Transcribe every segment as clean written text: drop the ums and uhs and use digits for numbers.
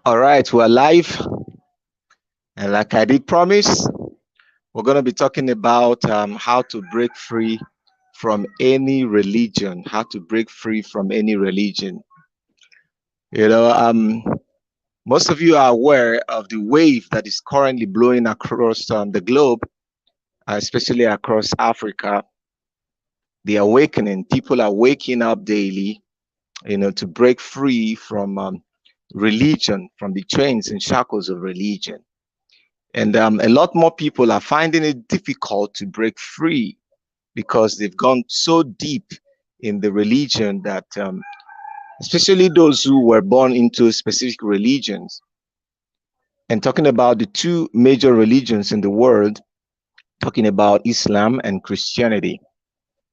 All right, we're live. And like I did promise, we're going to be talking about how to break free from any religion. How to break free from any religion. You know, most of you are aware of the wave that is currently blowing across the globe, especially across Africa. The awakening, people are waking up daily, to break free from religion, from the chains and shackles of religion. And a lot more people are finding it difficult to break free because they've gone so deep in the religion that, especially those who were born into specific religions. And talking about the two major religions in the world, talking about Islam and Christianity.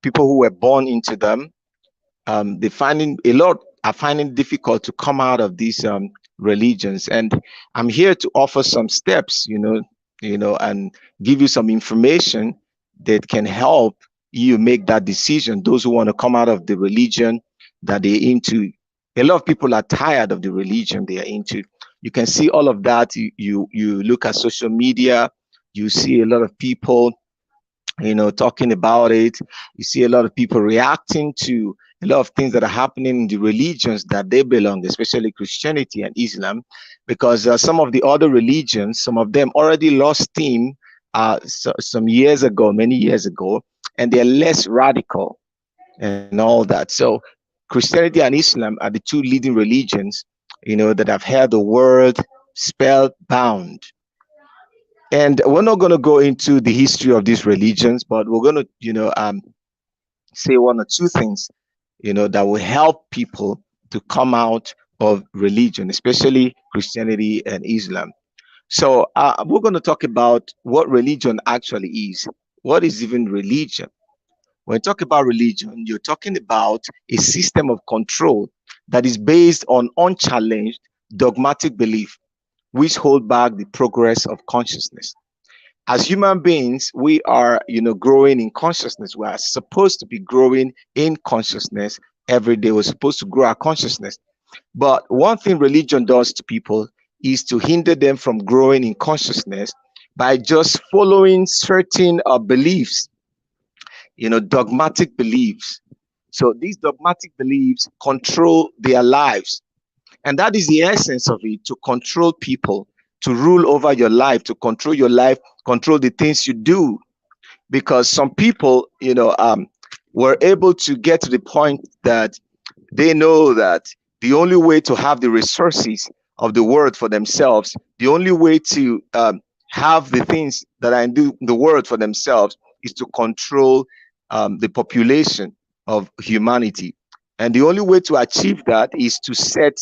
People who were born into them, they finding a lot are finding it difficult to come out of these religions. And I'm here to offer some steps, and give you some information that can help you make that decision. Those who want to come out of the religion that they're into. A lot of people are tired of the religion they are into. You can see all of that. You look at social media, you see a lot of people talking about it. You see a lot of people reacting to a lot of things that are happening in the religions that they belong, especially Christianity and Islam, because some of the other religions, some of them already lost steam some years ago, many years ago, and they're less radical and all that. So Christianity and Islam are the two leading religions, that have had the word spelled bound. And we're not going to go into the history of these religions, but we're going to, say one or two things, that will help people to come out of religion, especially Christianity and Islam. So we're going to talk about what religion actually is. What is even religion? When you talk about religion, you're talking about a system of control that is based on unchallenged dogmatic belief, which hold back the progress of consciousness. As human beings, we are, growing in consciousness. We are supposed to be growing in consciousness every day. We're supposed to grow our consciousness. But one thing religion does to people is to hinder them from growing in consciousness by just following certain beliefs, dogmatic beliefs. So these dogmatic beliefs control their lives. And that is the essence of it, to control people, to rule over your life, to control your life, control the things you do. Because some people, were able to get to the point that they know that the only way to have the resources of the world for themselves, the only way to have the things that are in the world for themselves is to control the population of humanity. And the only way to achieve that is to set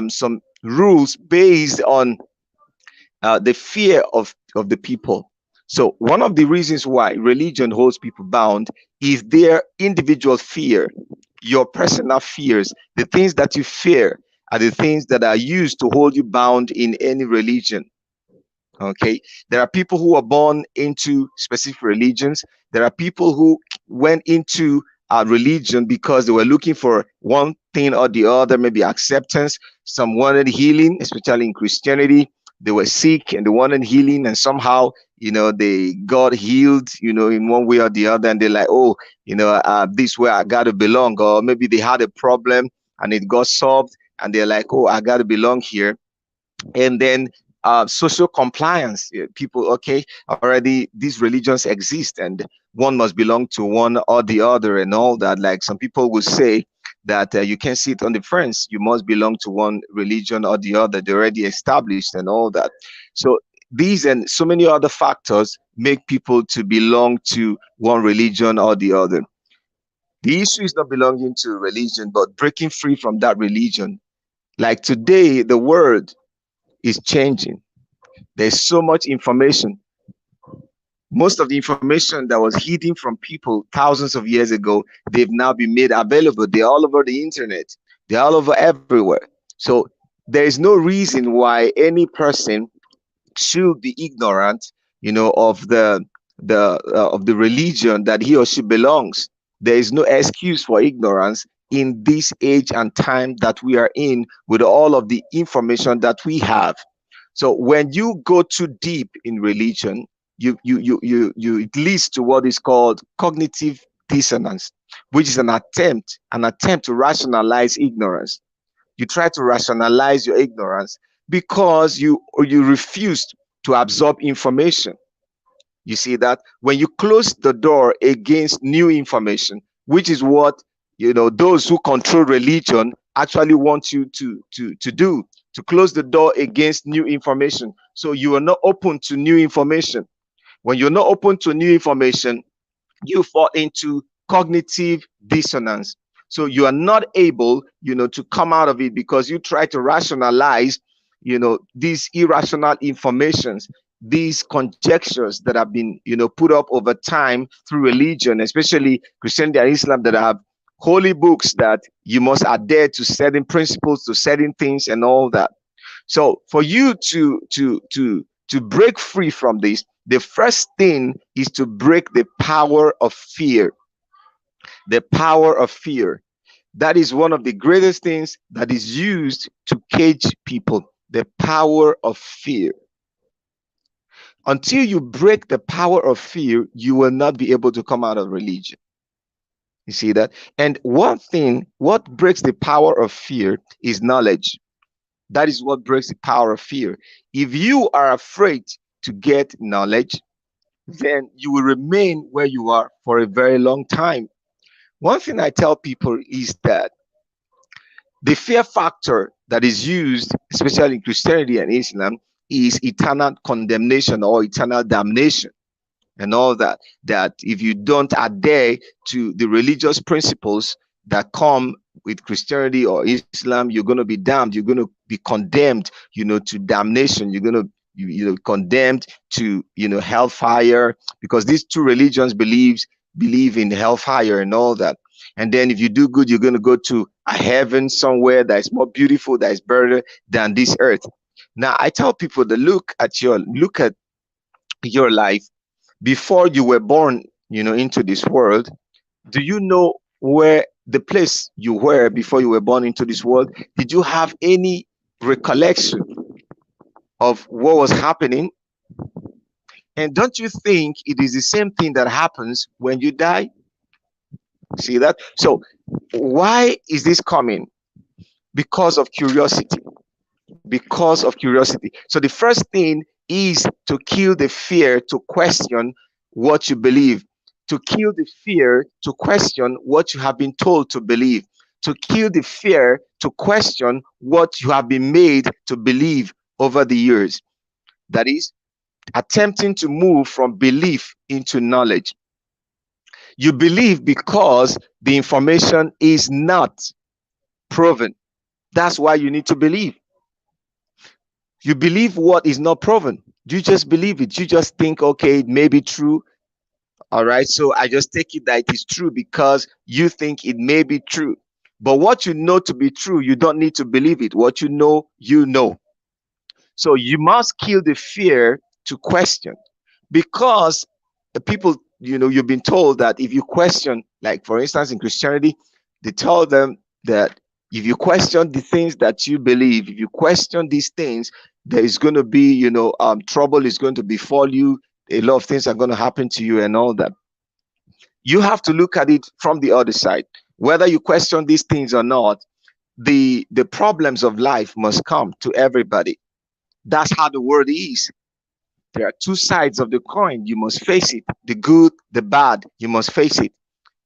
some rules based on the fear of the people. So one of the reasons why religion holds people bound is their individual fear, your personal fears. The things that you fear are the things that are used to hold you bound in any religion. Okay, there are people who are born into specific religions. There are people who went into religion because they were looking for one thing or the other, maybe acceptance. Some wanted healing, especially in Christianity. They were sick and they wanted healing, and somehow, they got healed, in one way or the other, and they're like, oh, this way I gotta belong. Or maybe they had a problem and it got solved, and they're like, oh, I gotta belong here. And then social compliance, people, okay, already these religions exist and one must belong to one or the other and all that. Like some people will say that you can't sit on the fence, you must belong to one religion or the other, they're already established and all that. So these and so many other factors make people to belong to one religion or the other. The issue is not belonging to religion, but breaking free from that religion. Like today, the world is changing. There's so much information. Most of the information that was hidden from people thousands of years ago, they've now been made available. They're all over the internet. They're all over everywhere. So there is no reason why any person should be ignorant, of the religion that he or she belongs. There is no excuse for ignorance in this age and time that we are in, with all of the information that we have. So when you go too deep in religion, it leads to what is called cognitive dissonance, which is an attempt to rationalize ignorance. You try to rationalize your ignorance because you refused to absorb information. You see that when you close the door against new information, which is what those who control religion actually want you to do, to close the door against new information. So you are not open to new information. When you're not open to new information, you fall into cognitive dissonance. So you are not able, to come out of it because you try to rationalize, these irrational informations, these conjectures that have been, put up over time through religion, especially Christianity and Islam, that have holy books that you must adhere to certain principles, to certain things, and all that. So for you to break free from this, the first thing is to break the power of fear. The power of fear. That is one of the greatest things that is used to cage people. The power of fear. Until you break the power of fear, you will not be able to come out of religion. You see that? And one thing, what breaks the power of fear is knowledge. That is what breaks the power of fear. If you are afraid to get knowledge, then you will remain where you are for a very long time. One thing I tell people is that the fear factor that is used, especially in Christianity and Islam, is eternal condemnation or eternal damnation and all that. That if you don't adhere to the religious principles that come with Christianity or Islam, you're going to be damned. You're going to be condemned, to damnation. You're going to condemned to hellfire, because these two religions believe in hellfire and all that. And then if you do good, you're going to go to a heaven somewhere that is more beautiful, that is better than this earth. Now I tell people to look at your life before you were born, into this world. Do you know where the place you were before you were born into this world? Did you have any recollection of what was happening? And don't you think it is the same thing that happens when you die? See that? So why is this coming? Because of curiosity. Because of curiosity. So the first thing is to kill the fear to question what you believe, to kill the fear to question what you have been told to believe, to kill the fear to question what you have been made to believe over the years. That is attempting to move from belief into knowledge. You believe because the information is not proven. That's why you need to believe. You believe what is not proven. You just believe it. You just think, okay, it may be true. All right. So I just take it that it is true because you think it may be true. But what you know to be true, you don't need to believe it. What you know, you know. So you must kill the fear to question, because people, you've been told that if you question, like for instance in Christianity, they tell them that if you question the things that you believe, if you question these things, there is going to be, trouble is going to befall you. A lot of things are going to happen to you and all that. You have to look at it from the other side. Whether you question these things or not, the problems of life must come to everybody. That's how the world is. There are two sides of the coin. You must face it. The good, the bad, you must face it.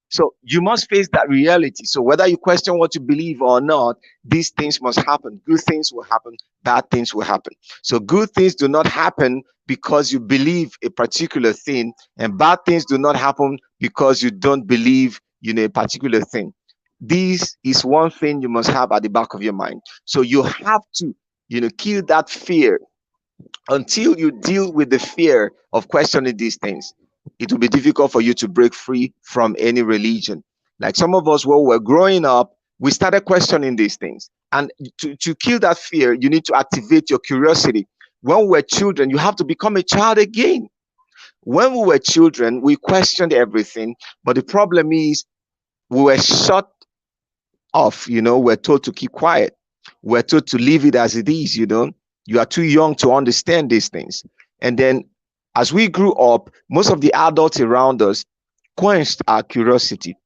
So you must face that reality. So whether you question what you believe or not, these things must happen. Good things will happen, bad things will happen. So good things do not happen because you believe a particular thing, and bad things do not happen because you don't believe, a particular thing. This is one thing you must have at the back of your mind. So you have to, kill that fear. Until you deal with the fear of questioning these things, it will be difficult for you to break free from any religion. Like some of us, when we're growing up, we started questioning these things. And to kill that fear, you need to activate your curiosity. When we're children, you have to become a child again. When we were children, we questioned everything. But the problem is, we were shut off, we're told to keep quiet. We're told to leave it as it is, You are too young to understand these things. And then as we grew up, most of the adults around us quenched our curiosity,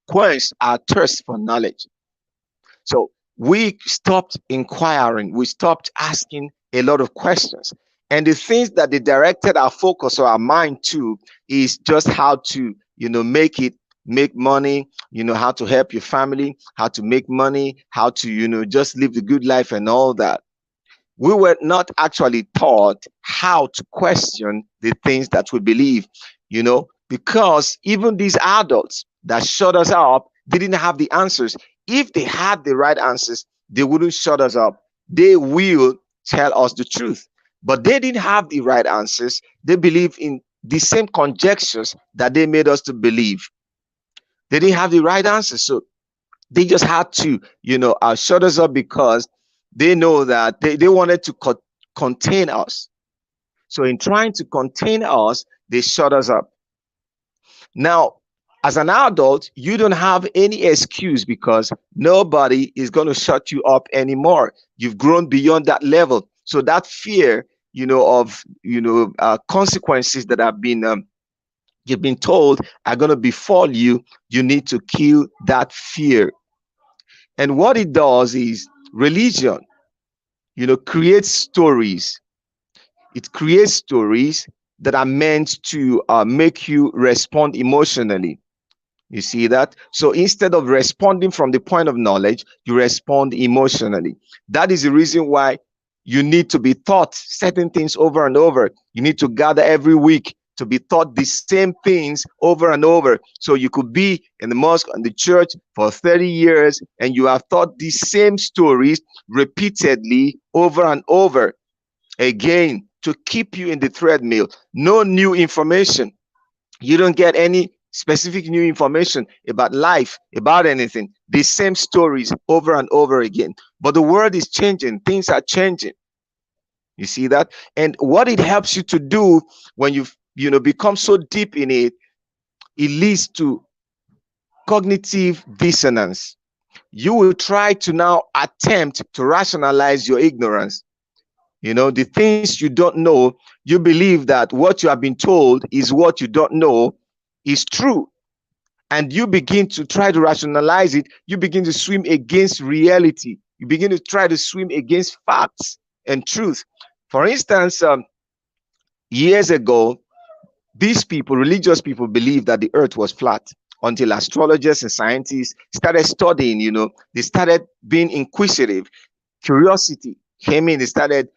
quenched our thirst for knowledge. So we stopped inquiring, we stopped asking a lot of questions. And the things that they directed our focus or our mind to is just how to, make money, how to help your family, how to make money, how to, just live the good life and all that. We were not actually taught how to question the things that we believe, because even these adults that shut us up didn't have the answers. If they had the right answers, they wouldn't shut us up. They will tell us the truth. But they didn't have the right answers. They believe in the same conjectures that they made us to believe. They didn't have the right answers. So they just had to, shut us up because they know that they wanted to contain us. So in trying to contain us, they shut us up. Now, as an adult, you don't have any excuse because nobody is going to shut you up anymore. You've grown beyond that level. So that fear, of consequences that have been you've been told are going to befall you, you need to kill that fear. And what it does is religion, creates stories. It creates stories that are meant to make you respond emotionally. You see that? So instead of responding from the point of knowledge, you respond emotionally. That is the reason why you need to be taught certain things over and over. You need to gather every week to be taught the same things over and over. So you could be in the mosque and the church for 30 years and you have taught the same stories repeatedly over and over again to keep you in the treadmill. No new information. You don't get any specific new information about life, about anything. The same stories over and over again. But the world is changing. Things are changing. You see that? And what it helps you to do when you've become so deep in it, it leads to cognitive dissonance. You will try to now attempt to rationalize your ignorance. The things you don't know, you believe that what you have been told is what you don't know is true. And you begin to try to rationalize it. You begin to swim against reality. You begin to try to swim against facts and truth. For instance, years ago, these people, religious people, believed that the earth was flat until astrologers and scientists started studying, they started being inquisitive. Curiosity came in, they started,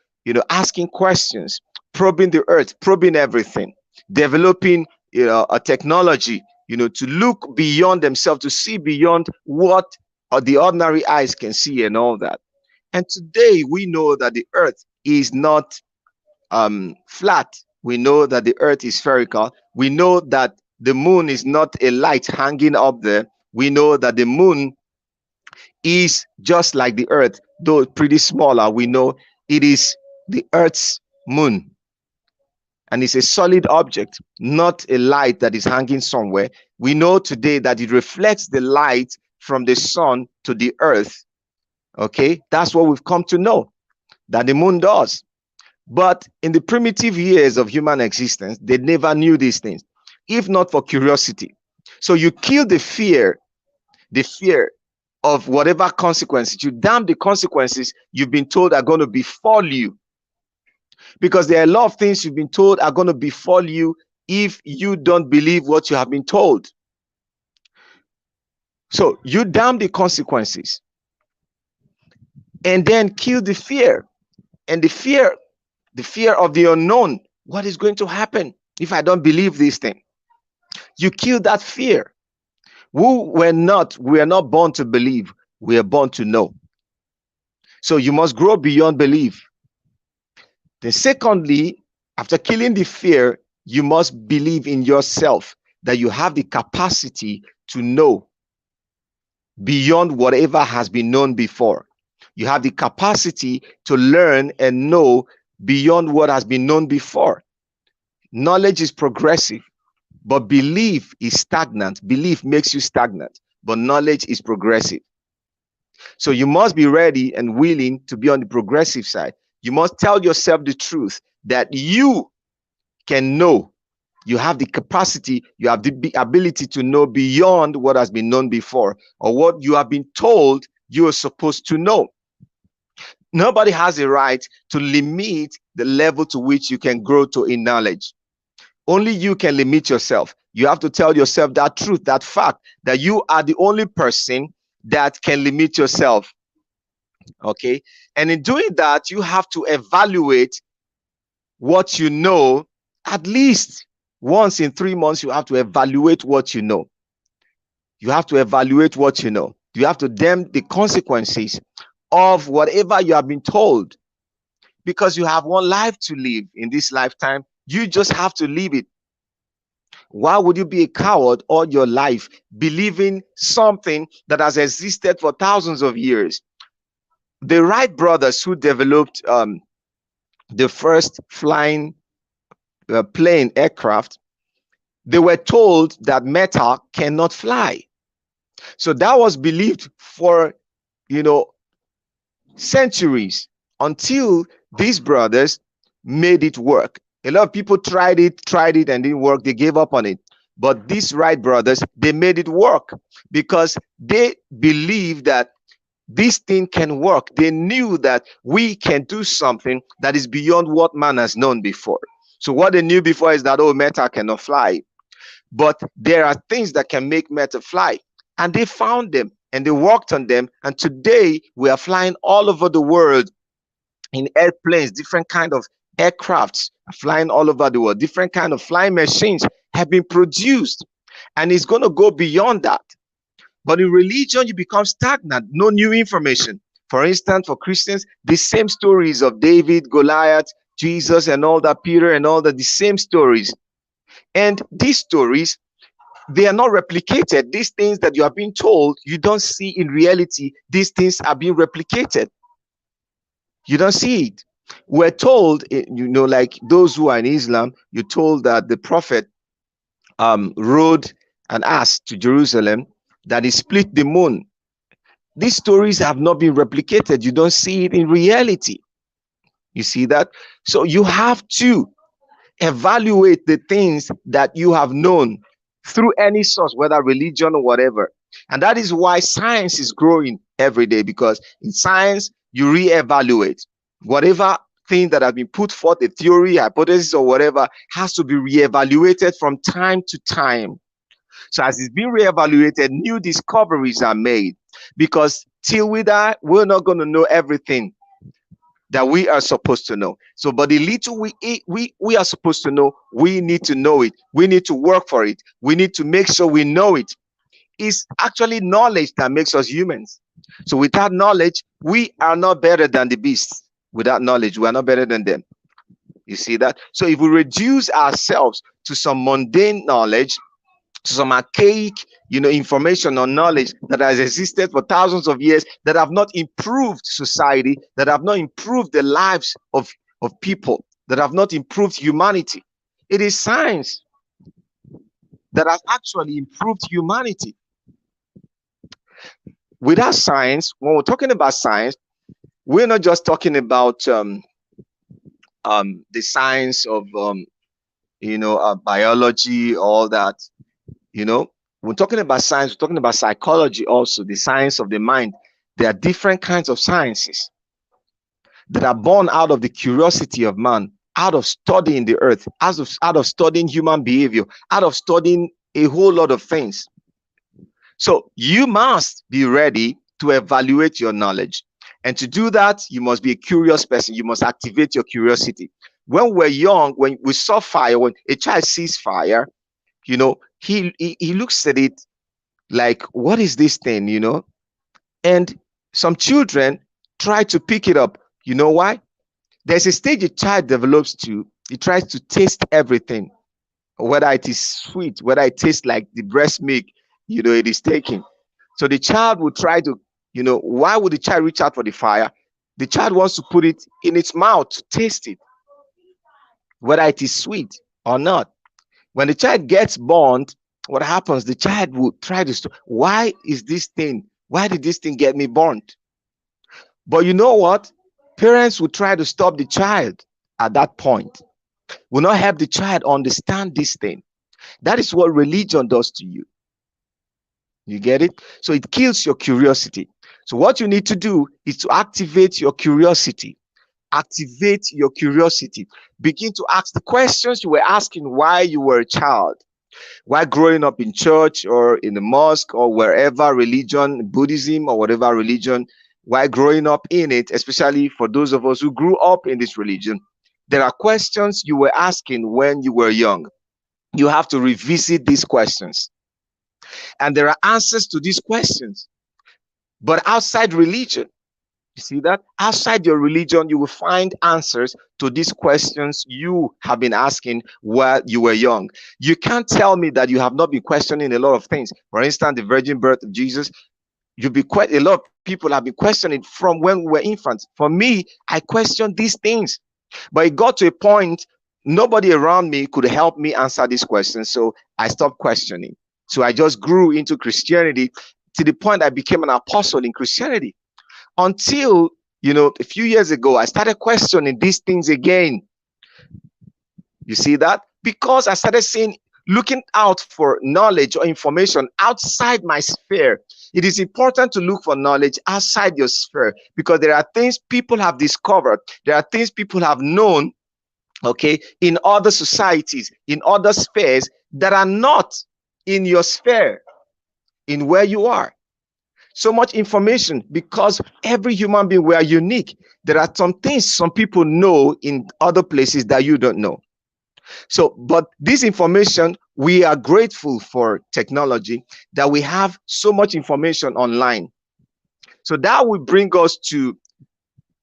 asking questions, probing the earth, probing everything, developing, a technology, to look beyond themselves, to see beyond what the ordinary eyes can see and all that. And today we know that the earth is not flat. We know that the earth is spherical. We know that the moon is not a light hanging up there. We know that the moon is just like the earth, though pretty smaller. We know it is the earth's moon. And it's a solid object, not a light that is hanging somewhere. We know today that it reflects the light from the sun to the earth. Okay, that's what we've come to know that the moon does. But in the primitive years of human existence, they never knew these things, if not for curiosity. So you kill the fear of whatever consequences. You damn the consequences you've been told are going to befall you. Because there are a lot of things you've been told are going to befall you if you don't believe what you have been told. So you damn the consequences and then kill the fear. And the fear of the unknown. What is going to happen if I don't believe this thing? You kill that fear. We are not born to believe. We are born to know. So you must grow beyond belief. Then secondly, after killing the fear, you must believe in yourself that you have the capacity to know beyond whatever has been known before. You have the capacity to learn and know beyond what has been known before. Knowledge is progressive, but belief is stagnant. Belief makes you stagnant. but knowledge is progressive. So you must be ready and willing to be on the progressive side. You must tell yourself the truth that you can know. You have the capacity, you have the ability to know beyond what has been known before, or what you have been told you are supposed to know. Nobody has a right to limit the level to which you can grow to in knowledge. Only you can limit yourself. You have to tell yourself that truth, that fact, that you are the only person that can limit yourself. Okay. And in doing that, you have to evaluate what you know. At least once in 3 months, you have to evaluate what you know. You have to evaluate what you know. You have to damn the consequences of whatever you have been told, because you have one life to live in this lifetime. You just have to live it. Why would you be a coward all your life believing something that has existed for thousands of years? The Wright brothers, who developed the first flying plane aircraft, they were told that metal cannot fly. So that was believed for, you know, centuries, until these brothers made it work. A lot of people tried it and didn't work. They gave up on it. But these Wright brothers, they made it work because they believed that this thing can work. They knew that we can do something that is beyond what man has known before. So what they knew before is that, oh, metal cannot fly. But there are things that can make metal fly. And they found them and they worked on them. And today we are flying all over the world in airplanes. Different kind of aircrafts are flying all over the world. Different kind of flying machines have been produced. And it's going to go beyond that. But in religion, you become stagnant. No new information. For instance, for Christians, the same stories of David, Goliath, Jesus, and all that, Peter, and all that, the same stories. And these stories, they are not replicated. These things that you are being told, you don't see in reality. These things are being replicated. You don't see it. We're told, like those who are in Islam, you're told that the prophet rode an ass to Jerusalem, that he split the moon. These stories have not been replicated. You don't see it in reality. You see that? So you have to evaluate the things that you have known through any source, whether religion or whatever. And that is why science is growing every day, because in science, you reevaluate. Whatever thing that has been put forth, a theory, hypothesis, or whatever, has to be reevaluated from time to time. So as it's being reevaluated, new discoveries are made, because till we die, we're not going to know everything that we are supposed to know. So, but the little we are supposed to know, we need to know it. We need to work for it. We need to make sure we know it. It's actually knowledge that makes us humans. So without knowledge, we are not better than the beasts. Without knowledge, we are not better than them. You see that? So if we reduce ourselves to some mundane knowledge, to some archaic, information or knowledge that has existed for thousands of years, that have not improved society, that have not improved the lives of people, that have not improved humanity. It is science that has actually improved humanity. Without science, when we're talking about science, we're not just talking about the science of biology, all that. We're talking about science, we're talking about psychology also, the science of the mind. There are different kinds of sciences that are born out of the curiosity of man, out of studying the earth, out of studying human behavior, out of studying a whole lot of things. So you must be ready to evaluate your knowledge. And to do that, you must be a curious person. You must activate your curiosity. When we're young, when we saw fire, when a child sees fire, he looks at it like, what is this thing, And some children try to pick it up. You know why? There's a stage a child develops to, he tries to taste everything, whether it is sweet, whether it tastes like the breast milk, it is taking. So the child will try to, why would the child reach out for the fire? The child wants to put it in its mouth to taste it, whether it is sweet or not. When the child gets burned what happens? The child would try to stop. Why did this thing get me burnt? But you know what? Parents will try to stop the child at that point, will not help the child understand this thing. That is what religion does to you. You get it? So it kills your curiosity. So what you need to do is to activate your curiosity. Activate your curiosity. Begin to ask the questions you were asking while you were a child, while growing up in church or in the mosque or wherever religion, Buddhism or whatever religion, while growing up in it, especially for those of us who grew up in this religion, there are questions you were asking when you were young. You have to revisit these questions. And there are answers to these questions. But outside religion, you see that? Outside your religion, you will find answers to these questions you have been asking while you were young. You can't tell me that you have not been questioning a lot of things. For instance, the virgin birth of Jesus, you've been quite a lot of people have been questioning from when we were infants. For me, I questioned these things. But it got to a point, nobody around me could help me answer these questions. So I stopped questioning. So I just grew into Christianity to the point I became an apostle in Christianity. Until, a few years ago, I started questioning these things again. You see that? Because I started looking out for knowledge or information outside my sphere. It is important to look for knowledge outside your sphere, because there are things people have discovered, there are things people have known, okay, in other societies, in other spheres that are not in your sphere, in where you are. So much information, because every human being, we are unique. There are some things some people know in other places that you don't know. So, but this information, we are grateful for technology, that we have so much information online. So that will bring us to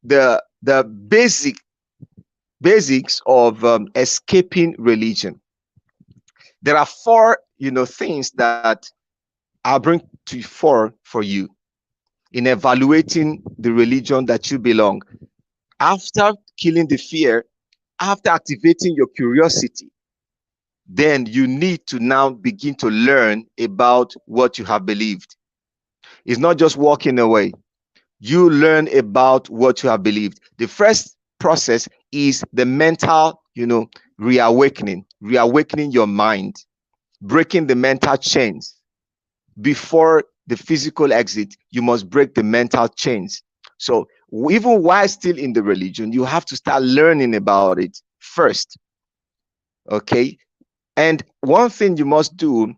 the basics of escaping religion. There are four, things that I'll bring to for you in evaluating the religion that you belong. After killing the fear, after activating your curiosity, then you need to now begin to learn about what you have believed. It's not just walking away. You learn about what you have believed. The first process is the mental, reawakening your mind, breaking the mental chains. Before the physical exit, you must break the mental chains. So even while still in the religion, you have to start learning about it first. Okay. And one thing you must do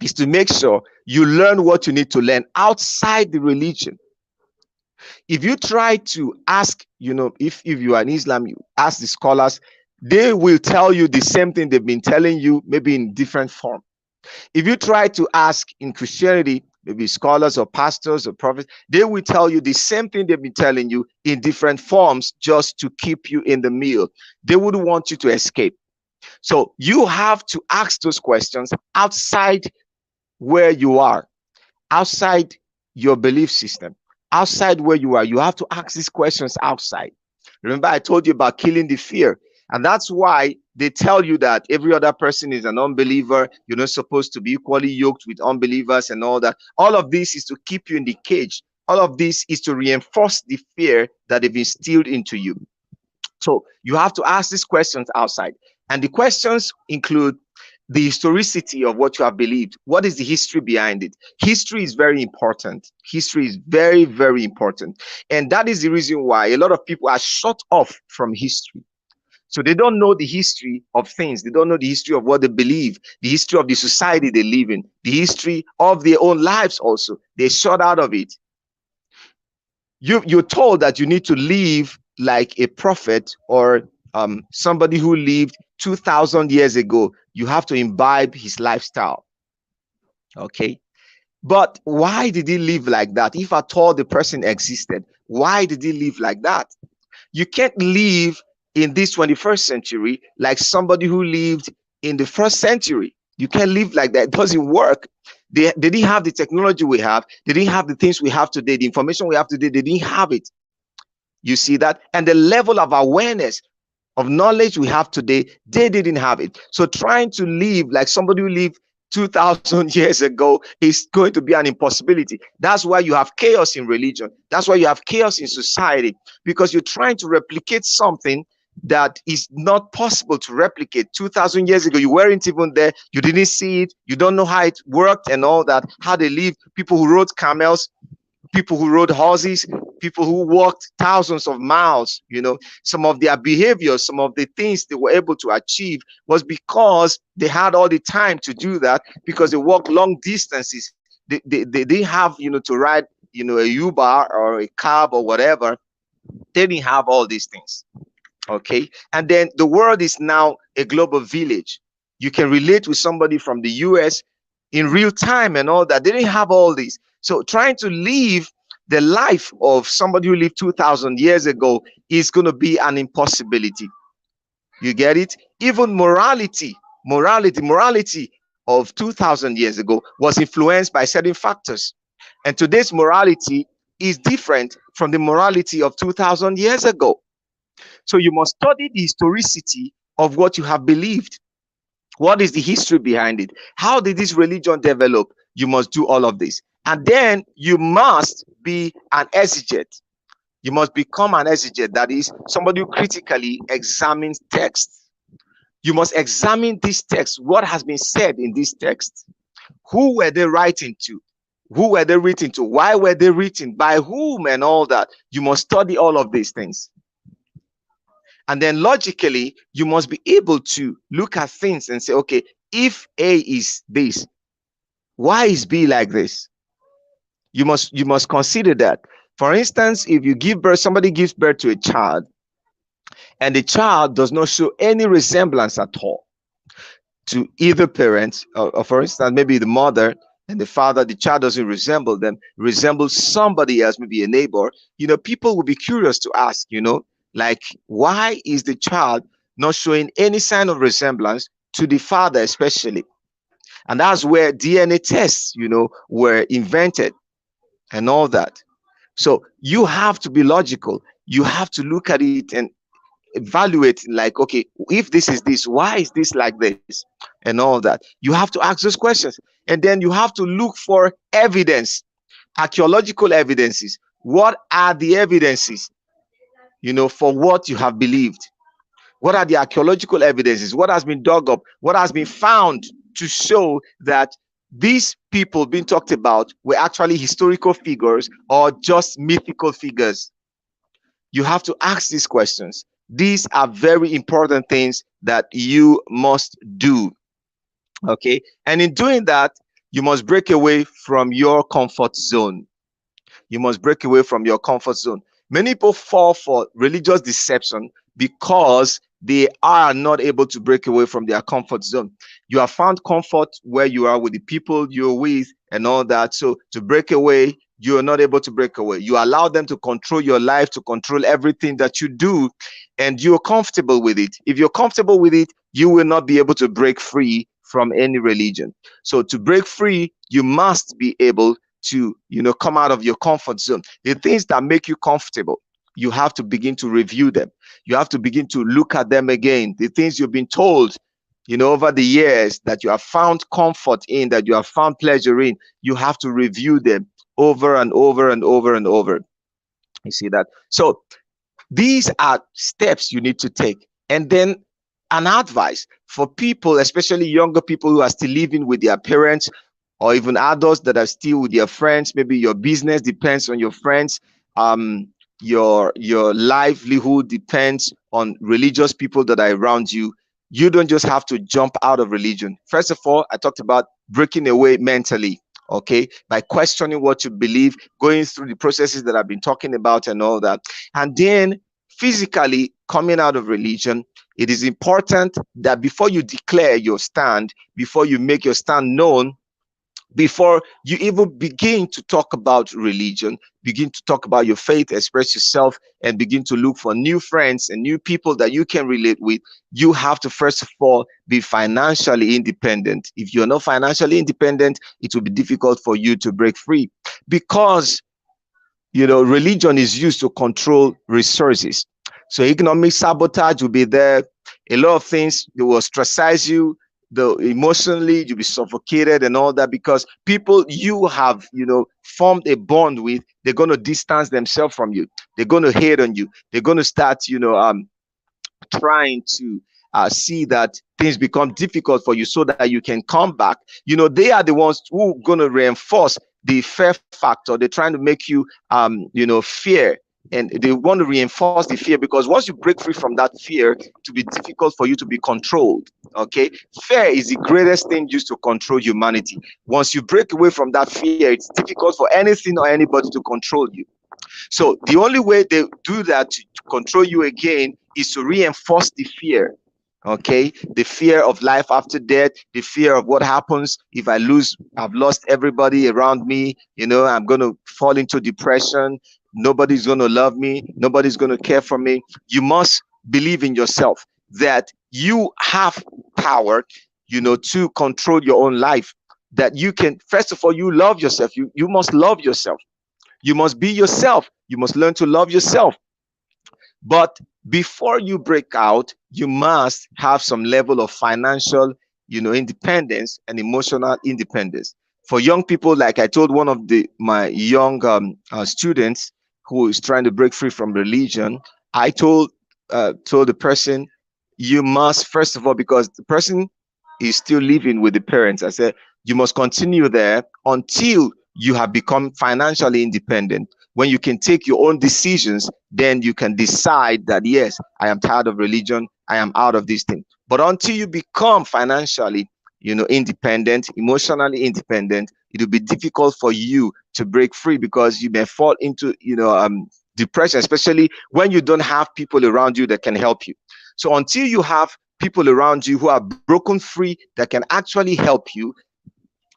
is to make sure you learn what you need to learn outside the religion. If you try to ask, if you are in Islam, you ask the scholars, they will tell you the same thing they've been telling you, maybe in different form. If you try to ask in Christianity, maybe scholars or pastors or prophets, they will tell you the same thing they've been telling you in different forms, just to keep you in the middle. They would want you to escape. So you have to ask those questions outside where you are, outside your belief system, outside where you are. You have to ask these questions outside. Remember, I told you about killing the fear. And that's why they tell you that every other person is an unbeliever. You're not supposed to be equally yoked with unbelievers and all that. All of this is to keep you in the cage. All of this is to reinforce the fear that they've instilled into you. So you have to ask these questions outside. And the questions include the historicity of what you have believed. What is the history behind it? History is very important. History is very, very important. And that is the reason why a lot of people are shut off from history. So they don't know the history of things. They don't know the history of what they believe, the history of the society they live in, the history of their own lives also. They're shut out of it. You're told that you need to live like a prophet or somebody who lived 2,000 years ago. You have to imbibe his lifestyle. Okay. But why did he live like that? If at all the person existed, why did he live like that? You can't live in this 21st century like somebody who lived in the first century. You can't live like that. It doesn't work. They didn't have the technology we have. They didn't have the things we have today. The information we have today, they didn't have it. You see that? And the level of awareness, of knowledge we have today, they didn't have it. So trying to live like somebody who lived 2,000 years ago is going to be an impossibility. That's why you have chaos in religion. That's why you have chaos in society, because you're trying to replicate something that is not possible to replicate. 2,000 years ago, you weren't even there. You didn't see it. You don't know how it worked and all that, how they lived. People who rode camels, people who rode horses, people who walked thousands of miles. Some of their behaviors, some of the things they were able to achieve was because they had all the time to do that, because they walked long distances. They didn't have, to ride, a Uber or a cab or whatever. They didn't have all these things. Okay. And then the world is now a global village. You can relate with somebody from the US in real time and all that. They didn't have all these. So trying to live the life of somebody who lived 2,000 years ago is going to be an impossibility. You get it? Even morality of 2,000 years ago was influenced by certain factors. And today's morality is different from the morality of 2,000 years ago. So you must study the historicity of what you have believed. What is the history behind it? How did this religion develop? You must do all of this. And then you must be an exegete. You must become an exegete, that is, somebody who critically examines texts. You must examine this text. What has been said in this text? Who were they writing to? Who were they written to? Why were they written? By whom? And all that. You must study all of these things. And then logically, you must be able to look at things and say, okay, if A is this, why is B like this? You must consider that. For instance, if you give birth, somebody gives birth to a child, and the child does not show any resemblance at all to either parent, or for instance, maybe the mother and the father, the child doesn't resemble them, resembles somebody else, maybe a neighbor, people will be curious to ask, like, why is the child not showing any sign of resemblance to the father, especially? And that's where DNA tests, were invented and all that. So you have to be logical. You have to look at it and evaluate, like, okay, if this is this, why is this like this? And all that. You have to ask those questions. And then you have to look for evidence, archaeological evidences. What are the evidences, for what you have believed? What are the archaeological evidences? What has been dug up? What has been found to show that these people being talked about were actually historical figures or just mythical figures? You have to ask these questions. These are very important things that you must do. Okay. And in doing that, you must break away from your comfort zone. You must break away from your comfort zone. Many people fall for religious deception because they are not able to break away from their comfort zone. You have found comfort where you are with the people you're with and all that. So to break away, you are not able to break away. You allow them to control your life, to control everything that you do, and you're comfortable with it. If you're comfortable with it, you will not be able to break free from any religion. So to break free, you must be able to, come out of your comfort zone. The things that make you comfortable, you have to begin to review them. You have to begin to look at them again. The things you've been told, over the years that you have found comfort in, that you have found pleasure in, you have to review them over and over and over and over. You see that? So these are steps you need to take. And then an advice for people, especially younger people who are still living with their parents, or even adults that are still with their friends. Maybe your business depends on your friends. Your livelihood depends on religious people that are around you. You don't just have to jump out of religion. First of all, I talked about breaking away mentally, okay, by questioning what you believe, going through the processes that I've been talking about and all that. And then physically coming out of religion, it is important that before you declare your stand, before you make your stand known, before you even begin to talk about religion, begin to talk about your faith, express yourself, and begin to look for new friends and new people that you can relate with, you have to first of all be financially independent. If you're not financially independent, it will be difficult for you to break free, because religion is used to control resources. So economic sabotage will be there. A lot of things, they will ostracize you. the emotionally you'll be suffocated and all that, because people you have, formed a bond with, they're going to distance themselves from you. They're going to hate on you. They're going to start, trying to see that things become difficult for you so that you can come back. They are the ones who are going to reinforce the fear factor. They're trying to make you fear, and they want to reinforce the fear, because once you break free from that fear, to be difficult for you to be controlled. Okay, fear is the greatest thing used to control humanity. Once you break away from that fear, it's difficult for anything or anybody to control you. So the only way they do that to control you again is to reinforce the fear. Okay, the fear of life after death, the fear of what happens if I've lost everybody around me. I'm going to fall into depression. Nobody's going to love me. Nobody's going to care for me. You must believe in yourself that you have power, to control your own life. That you can, first of all, you love yourself. You must love yourself. You must be yourself. You must learn to love yourself. But before you break out, you must have some level of financial, independence and emotional independence. For young people, like I told one of my young students who is trying to break free from religion, I told the person, you must, first of all, because the person is still living with the parents, I said, you must continue there until you have become financially independent. When you can take your own decisions, then you can decide that, yes, I am tired of religion, I am out of this thing. But until you become financially, independent, emotionally independent, it will be difficult for you to break free, because you may fall into, depression, especially when you don't have people around you that can help you. So until you have people around you who are broken free that can actually help you,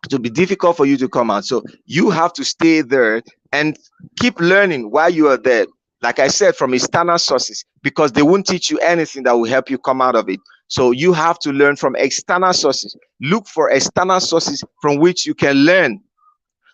it will be difficult for you to come out. So you have to stay there and keep learning while you are there. Like I said, from external sources, because they won't teach you anything that will help you come out of it. So you have to learn from external sources. Look for external sources from which you can learn.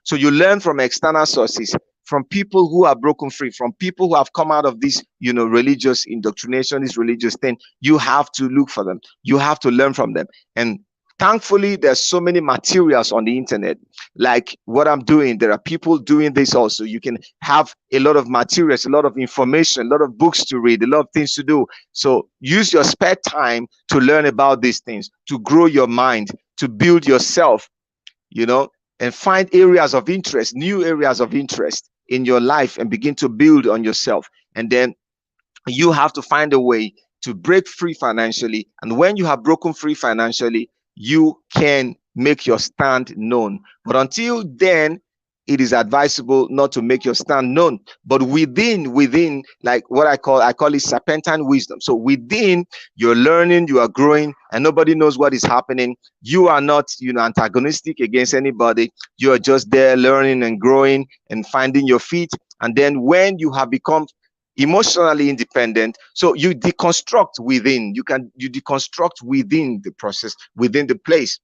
So you learn from external sources, from people who are broken free, from people who have come out of this, religious indoctrination, this religious thing. You have to look for them. You have to learn from them. And thankfully, there's so many materials on the internet. Like what I'm doing, there are people doing this also. You can have a lot of materials, a lot of information, a lot of books to read, a lot of things to do. So use your spare time to learn about these things, to grow your mind, to build yourself, and find areas of interest, new areas of interest in your life, and begin to build on yourself. And then you have to find a way to break free financially. And when you have broken free financially, you can make your stand known. But until then, it is advisable not to make your stand known. But within, like what I call it serpentine wisdom. So within, you're learning, you are growing, and nobody knows what is happening. You are not, antagonistic against anybody. You are just there learning and growing and finding your feet. And then when you have become emotionally independent, so you deconstruct within, you deconstruct within the process, within the place.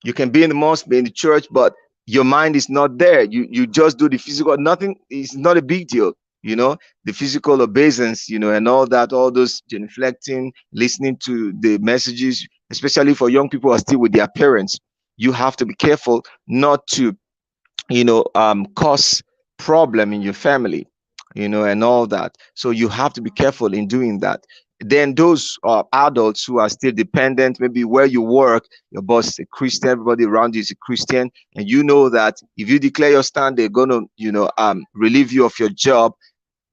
You can be in the mosque, be in the church, but your mind is not there. You just do the physical. Nothing is not a big deal. The physical obeisance, and all that, all those genuflecting, listening to the messages, especially for young people who are still with their parents. You have to be careful not to, cause problem in your family, and all that. So you have to be careful in doing that. Then those adults who are still dependent, maybe where you work, your boss is a Christian, everybody around you is a Christian, and you know that if you declare your stand, they're gonna, relieve you of your job.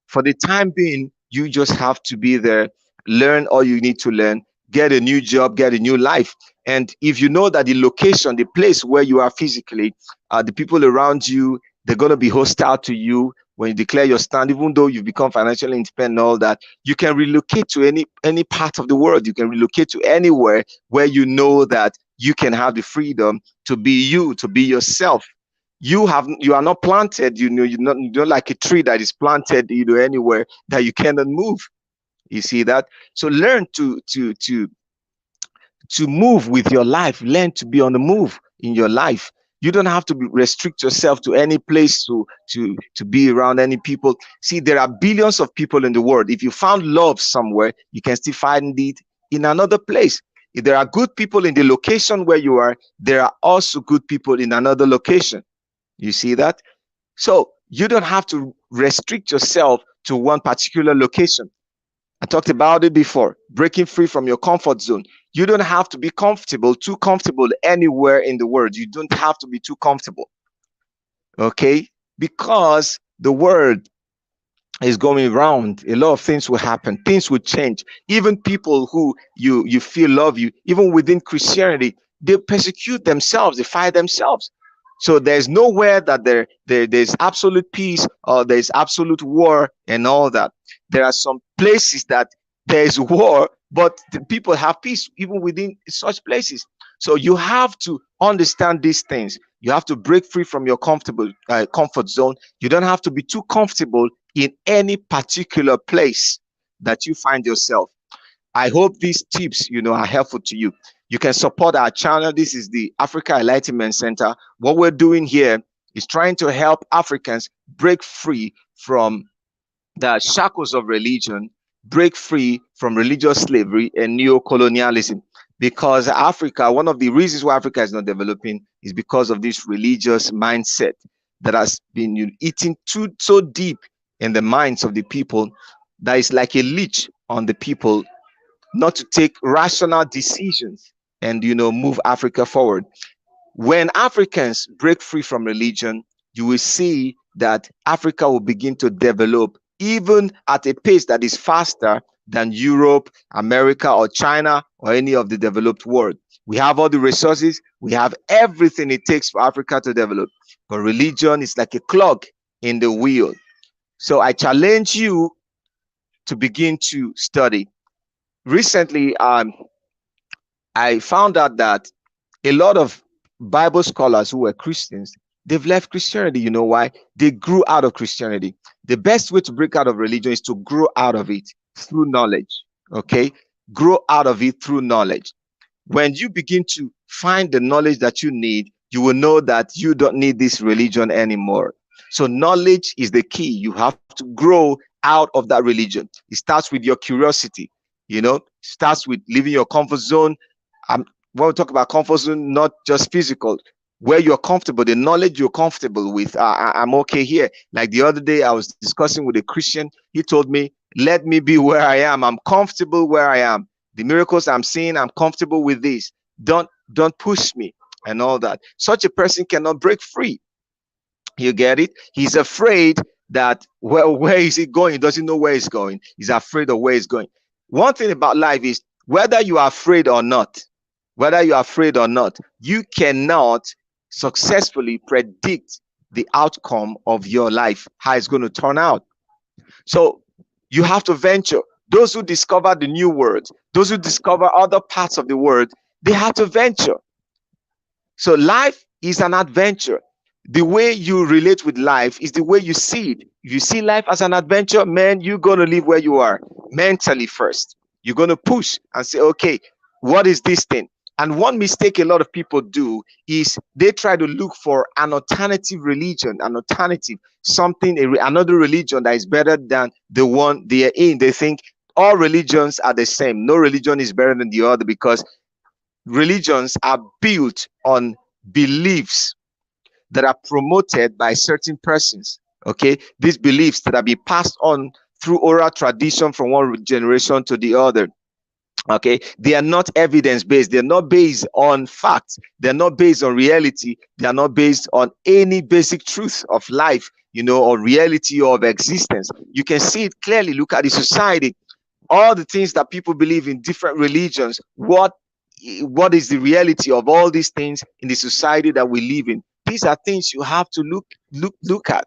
For the time being, you just have to be there, learn all you need to learn, get a new job, get a new life. And if you know that the location, the place where you are physically, the people around you, they're going to be hostile to you when you declare your stand, even though you've become financially independent and all that, you can relocate to any part of the world. You can relocate to anywhere where you know that you can have the freedom to be you, to be yourself. You are not planted, you're not like a tree that is planted, anywhere that you cannot move. You see that? So learn to move with your life. Learn to be on the move in your life. You don't have to restrict yourself to any place to be around any people. See, there are billions of people in the world. If you found love somewhere, you can still find it in another place. If there are good people in the location where you are, there are also good people in another location. You see that? So you don't have to restrict yourself to one particular location. I talked about it before, breaking free from your comfort zone. You don't have to be comfortable, too comfortable anywhere in the world. You don't have to be too comfortable, okay? Because the world is going around, a lot of things will happen, things will change. Even people who you feel love you, even within Christianity, they persecute themselves, they fight themselves. So there's nowhere that there's absolute peace or there's absolute war and all that. There are some places that there's war, but the people have peace even within such places. So you have to understand these things. You have to break free from your comfort zone. You don't have to be too comfortable in any particular place that you find yourself. I hope these tips, are helpful to you. You can support our channel. This is the Africa Enlightenment Center. What we're doing here is trying to help Africans break free from the shackles of religion, break free from religious slavery and neo-colonialism. Because Africa, one of the reasons why Africa is not developing is because of this religious mindset that has been eating so deep in the minds of the people that is like a leech on the people not to take rational decisions and move Africa forward. When Africans break free from religion, you will see that Africa will begin to develop even at a pace that is faster than Europe, America, or China, or any of the developed world. We have all the resources, we have everything it takes for Africa to develop. But religion is like a clog in the wheel. So I challenge you to begin to study. Recently, I found out that a lot of Bible scholars who were Christians, they've left Christianity. You know why? They grew out of Christianity. The best way to break out of religion is to grow out of it through knowledge. Okay? Grow out of it through knowledge. When you begin to find the knowledge that you need, you will know that you don't need this religion anymore. So knowledge is the key. You have to grow out of that religion. It starts with your curiosity, starts with leaving your comfort zone. When we talk about comfort zone, not just physical, where you're comfortable, the knowledge you're comfortable with. I'm okay here. Like the other day, I was discussing with a Christian. He told me, let me be where I am. I'm comfortable where I am. The miracles I'm seeing, I'm comfortable with this. Don't push me and all that. Such a person cannot break free. You get it? He's afraid that, well, where is he going? He doesn't know where he's going. He's afraid of where he's going. One thing about life is whether you are afraid or not, you cannot successfully predict the outcome of your life, how it's going to turn out. So you have to venture. Those who discover the new world, those who discover other parts of the world, they have to venture. So life is an adventure. The way you relate with life is the way you see it. If you see life as an adventure, man, you're going to live where you are mentally first. You're going to push and say, okay, what is this thing? And one mistake a lot of people do is they try to look for an alternative religion, another religion that is better than the one they are in. They think all religions are the same. No religion is better than the other because religions are built on beliefs that are promoted by certain persons. Okay, these beliefs that are being passed on through oral tradition from one generation to the other. Okay, they are not evidence based, they're not based on facts, they're not based on reality, they are not based on any basic truth of life, or reality of existence. You can see it clearly. Look at the society, all the things that people believe in different religions. What is the reality of all these things in the society that we live in? These are things you have to look at.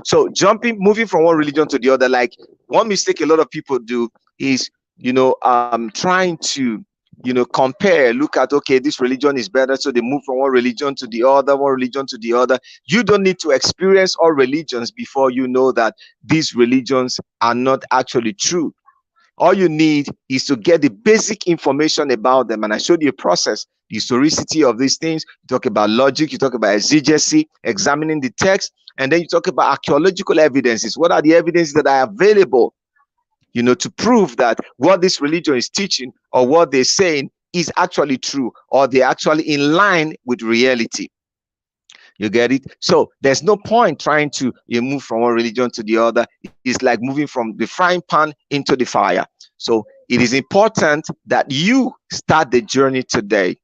So moving from one religion to the other, like one mistake a lot of people do is trying to compare, look at, okay, this religion is better, so they move from one religion to the other. You don't need to experience all religions before you know that these religions are not actually true. All you need is to get the basic information about them. And I showed you a process, the historicity of these things. You talk about logic, you talk about exegesis, examining the text, and then you talk about archaeological evidences. What are the evidences that are available, to prove that what this religion is teaching or what they're saying is actually true, or they're actually in line with reality. You get it? So there's no point trying to move from one religion to the other. It's like moving from the frying pan into the fire. So it is important that you start the journey today.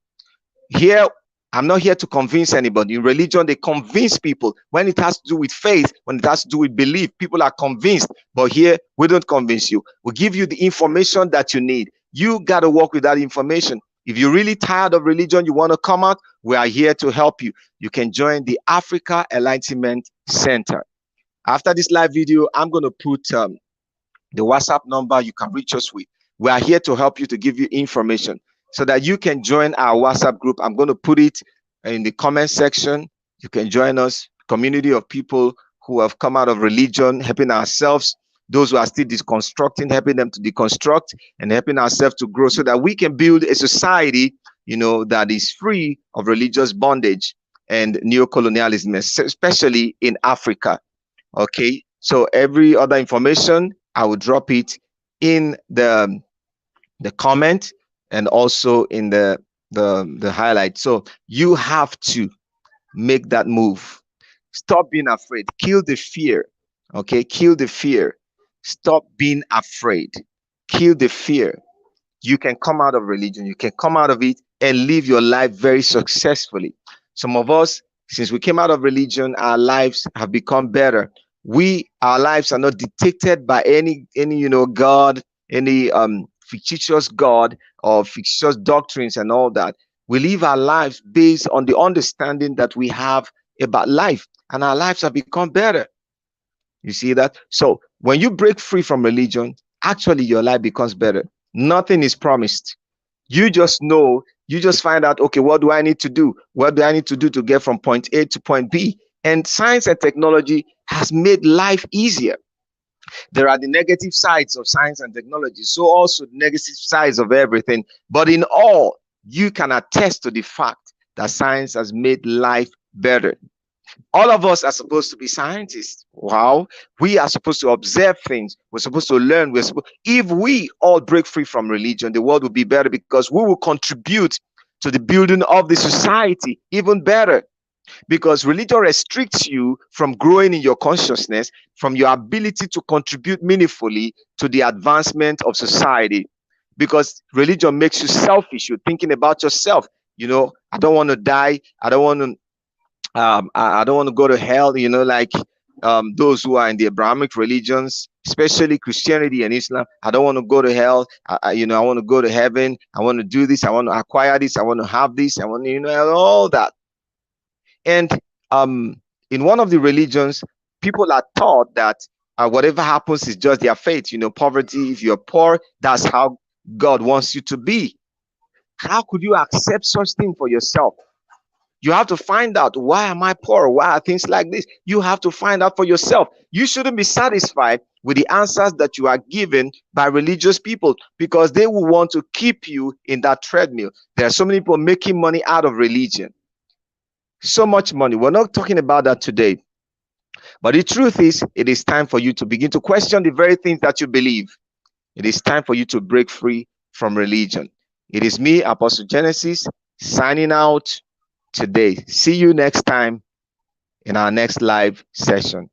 Here, I'm not here to convince anybody. In religion, they convince people. When it has to do with faith, when it has to do with belief, people are convinced. But here, we don't convince you. We give you the information that you need. You got to work with that information. If you're really tired of religion, you want to come out, we are here to help you. You can join the Africa Enlightenment Center. After this live video, I'm going to put the WhatsApp number you can reach us with. We are here to help you, to give you information so that you can join our WhatsApp group. I'm going to put it in the comment section. You can join us, community of people who have come out of religion, helping ourselves, those who are still deconstructing, helping them to deconstruct, and helping ourselves to grow so that we can build a society, that is free of religious bondage and neocolonialism, especially in Africa. Okay, so every other information, I will drop it in the comment and also in the highlight. So you have to make that move. Stop being afraid. Kill the fear. Okay, kill the fear. Stop being afraid. Kill the fear. You can come out of religion. You can come out of it and live your life very successfully. Some of us, since we came out of religion, our lives have become better. Our lives are not dictated by any God, any fictitious God or fictitious doctrines and all that. We live our lives based on the understanding that we have about life, and our lives have become better. You see that? So when you break free from religion, actually your life becomes better. Nothing is promised. You just know, you just find out, okay, what do I need to do? What do I need to do to get from point A to point B? And science and technology has made life easier. There are the negative sides of science and technology, so also the negative sides of everything. But in all, you can attest to the fact that science has made life better. All of us are supposed to be scientists. Wow. We are supposed to observe things. We're supposed to learn. If we all break free from religion, the world will be better because we will contribute to the building of the society even better. Because religion restricts you from growing in your consciousness, from your ability to contribute meaningfully to the advancement of society. Because religion makes you selfish. You're thinking about yourself. I don't want to die. I don't want to I don't want to go to hell, like those who are in the Abrahamic religions, especially Christianity and Islam. I don't want to go to hell. I want to go to heaven. I want to do this. I want to acquire this. I want to have this. I want to, all that. And in one of the religions, people are taught that whatever happens is just their fate. Poverty, if you're poor, that's how God wants you to be. How could you accept such thing for yourself? You have to find out, why am I poor? Why are things like this? You have to find out for yourself. You shouldn't be satisfied with the answers that you are given by religious people, because they will want to keep you in that treadmill. There are so many people making money out of religion. So much money. We're not talking about that today. But the truth is, it is time for you to begin to question the very things that you believe. It is time for you to break free from religion. It is me, Apostle Genesis, signing out today. See you next time in our next live session.